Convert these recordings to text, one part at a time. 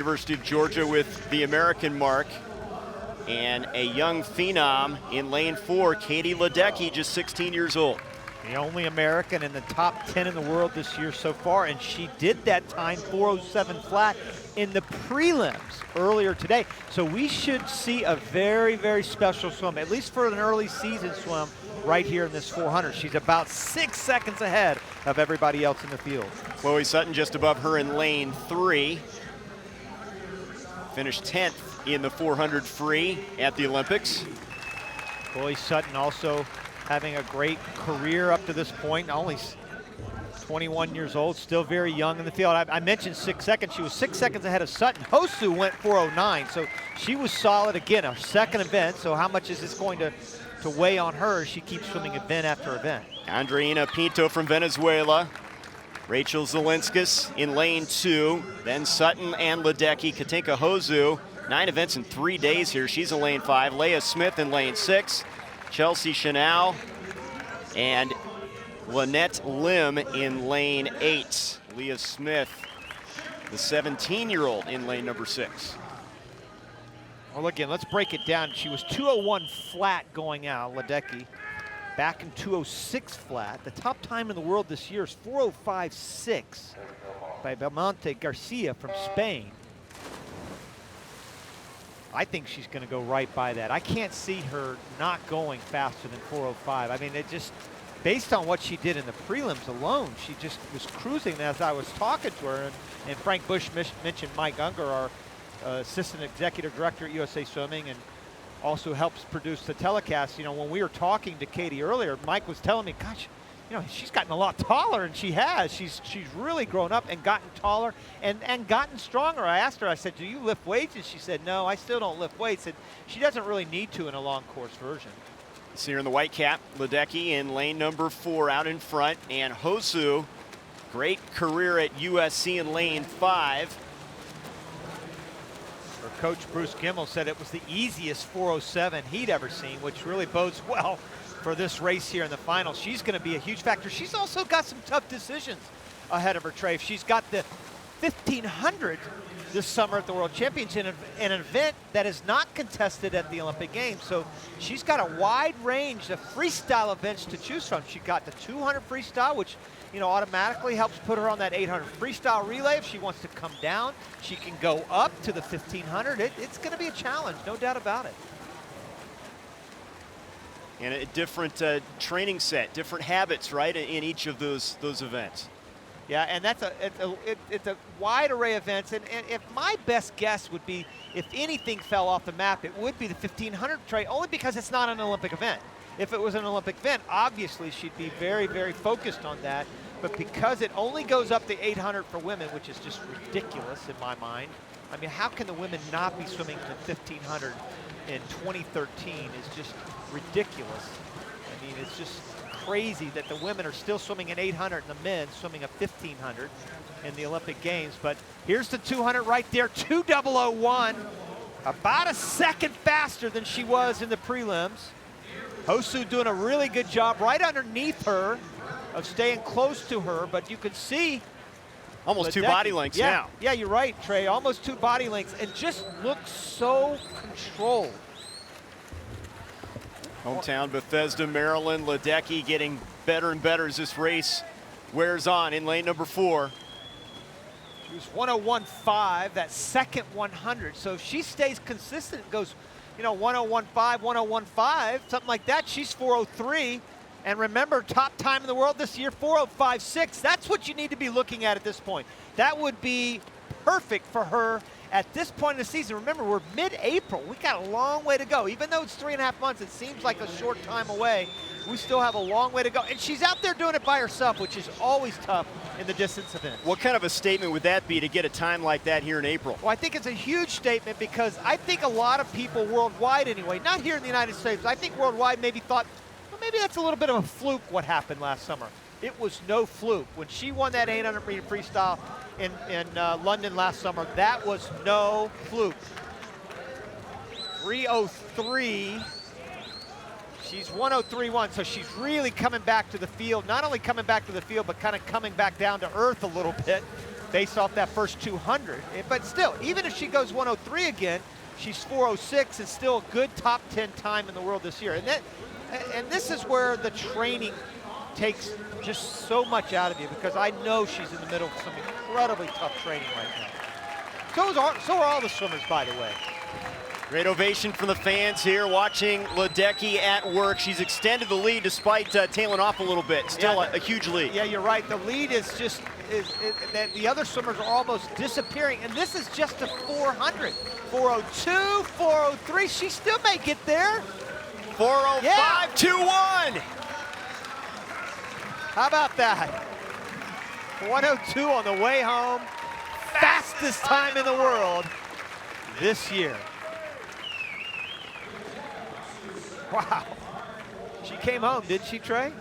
University of Georgia with the American mark. And a young phenom in lane 4, Katie Ledecky, just 16 years old. The only American in the top 10 in the world this year so far, and she did that time 4:07 flat in the prelims earlier today. So we should see a very, very special swim, at least for an early season swim, right here in this 400. She's about 6 seconds ahead of everybody else in the field. Chloe Sutton just above her in lane 3. Finished 10th in the 400 free at the Olympics. Chloe Sutton also having a great career up to this point, only 21 years old, still very young in the field. I mentioned 6 seconds. She was 6 seconds ahead of Sutton. Hosu went 4:09, so she was solid again, her second event. So how much is this going to weigh on her as she keeps swimming event after event? Andreina Pinto from Venezuela. Rachel Zielinskis in lane 2. Then Sutton and Ledecky. Katinka Hosu, 9 events in 3 days here. She's in lane 5. Leah Smith in lane 6. Chelsea Chanel and Lynette Lim in lane 8. Leah Smith, the 17-year-old, in lane number 6. Well, again, let's break it down. She was 2:01 flat going out, Ledecky. Back in 2:06 flat. The top time in the world this year is 4:05.6 by Belmonte Garcia from Spain. I think she's going to go right by that. I can't see her not going faster than 4:05. I mean, it just, based on what she did in the prelims alone, she just was cruising as I was talking to her. And Frank Bush mentioned Mike Unger, our assistant executive director at USA Swimming, and also helps produce the telecast. You know, when we were talking to Katie earlier, Mike was telling me, gosh, you know, she's gotten a lot taller, and she has. She's really grown up and gotten taller and gotten stronger. I asked her, I said, do you lift weights? And she said, no, I still don't lift weights. And she doesn't really need to in a long course version. See her in the white cap, Ledecky in lane number 4 out in front. And Hosu, great career at USC in lane 5. Her coach, Bruce Gimmel, said it was the easiest 4:07 he'd ever seen, which really bodes well for this race here in the final. She's going to be a huge factor. She's also got some tough decisions ahead of her, Trey. She's got the 1500 this summer at the World Championship, an event that is not contested at the Olympic Games. So she's got a wide range of freestyle events to choose from. She got the 200 freestyle, which, you know, automatically helps put her on that 800 freestyle relay. If she wants to come down, she can go up to the 1500. It's going to be a challenge, no doubt about it. And a different training set, different habits, right, in each of those events. Yeah, and it's a wide array of events. And if my best guess would be, if anything fell off the map, it would be the 1500 Trey, only because it's not an Olympic event. If it was an Olympic event, obviously she'd be very, very focused on that. But because it only goes up to 800 for women, which is just ridiculous in my mind. I mean, how can the women not be swimming to 1500 in 2013 is just ridiculous. I mean, it's just crazy that the women are still swimming an 800 and the men swimming a 1500 in the Olympic Games. But here's the 200 right there, 2:001, about a second faster than she was in the prelims. Hosu doing a really good job right underneath her of staying close to her, but you can see almost Ledecky, 2 body lengths now. Yeah, you're right, Trey, almost 2 body lengths, and just looks so controlled. Hometown Bethesda, Maryland. Ledecky getting better and better as this race wears on in lane number 4. She was 1:01.5, that second 100. So if she stays consistent, goes, you know, 1:01.5, 1:01.5, something like that, she's 4:03. And remember, top time in the world this year, 4:05.6. That's what you need to be looking at this point. That would be perfect for her at this point in the season. Remember, we're mid-April. We got a long way to go. Even though it's 3.5 months, it seems like a short time away. We still have a long way to go. And she's out there doing it by herself, which is always tough in the distance events. What kind of a statement would that be to get a time like that here in April? Well, I think it's a huge statement because I think a lot of people worldwide anyway, not here in the United States, I think worldwide maybe thought, well, maybe that's a little bit of a fluke what happened last summer. It was no fluke. When she won that 800 meter freestyle in London last summer, that was no fluke. 3:03. She's 1:03.1, so she's really coming back to the field. Not only coming back to the field, but kind of coming back down to earth a little bit based off that first 200. But still, even if she goes 103 again, she's 406 and still a good top 10 time in the world this year. And this is where the training takes just so much out of you, because I know she's in the middle of some incredibly tough training right now. So are all the swimmers, by the way. Great ovation from the fans here watching Ledecky at work. She's extended the lead despite tailing off a little bit. Still a huge lead. Yeah, you're right. The lead is just, that the other swimmers are almost disappearing, and this is just a 400. 402, 403, she still may get there. 405, Yeah. 2-1. How about that? 102 on the way home. Fastest time in the world this year. Wow. She came home, didn't she, Trey?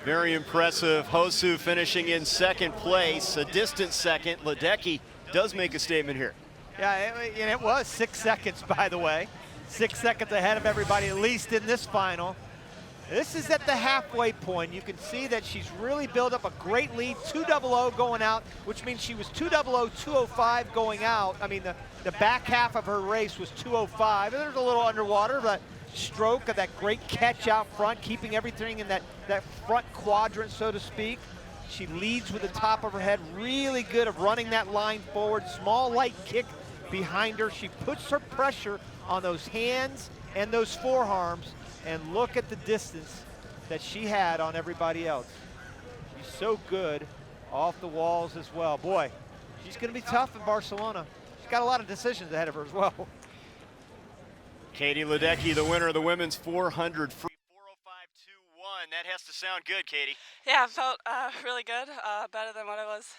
Very impressive. Hosu finishing in second place, a distant second. Ledecky does make a statement here. Yeah, and it was 6 seconds, by the way. 6 seconds ahead of everybody, at least in this final. This is at the halfway point. You can see that she's really built up a great lead, 200 going out, which means she was 200, 205 going out. I mean, the back half of her race was 205. And there's a little underwater, but stroke of that great catch out front, keeping everything in that front quadrant, so to speak. She leads with the top of her head, really good at running that line forward. Small, light kick behind her. She puts her pressure on those hands and those forearms, and look at the distance that she had on everybody else. She's so good off the walls as well. Boy, she's going to be tough in Barcelona. She's got a lot of decisions ahead of her as well. Katie Ledecky, the winner of the women's 400 free. 405.21. That has to sound good, Katie. Yeah, it felt really good, better than what I was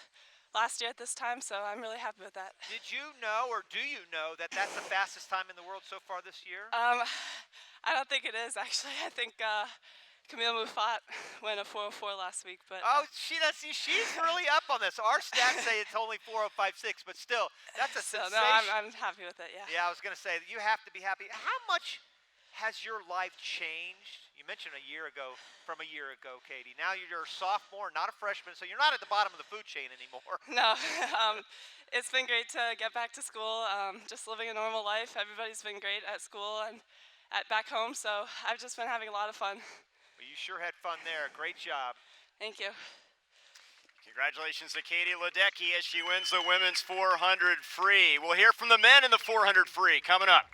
last year at this time, so I'm really happy with that. Did you know, or do you know, that that's the fastest time in the world so far this year? I don't think it is, actually. I think Camille Muffat went a 404 last week, but... Oh, she's really up on this. Our stats say it's only 405.6, but still, that's a so, sensation. no, I'm happy with it, yeah. Yeah, I was going to say, you have to be happy. How much has your life changed? You mentioned from a year ago, Katie. Now you're a sophomore, not a freshman, so you're not at the bottom of the food chain anymore. No, it's been great to get back to school, just living a normal life. Everybody's been great at school and back home, so I've just been having a lot of fun. Well, you sure had fun there. Great job. Thank you. Congratulations to Katie Ledecky as she wins the women's 400 free. We'll hear from the men in the 400 free coming up.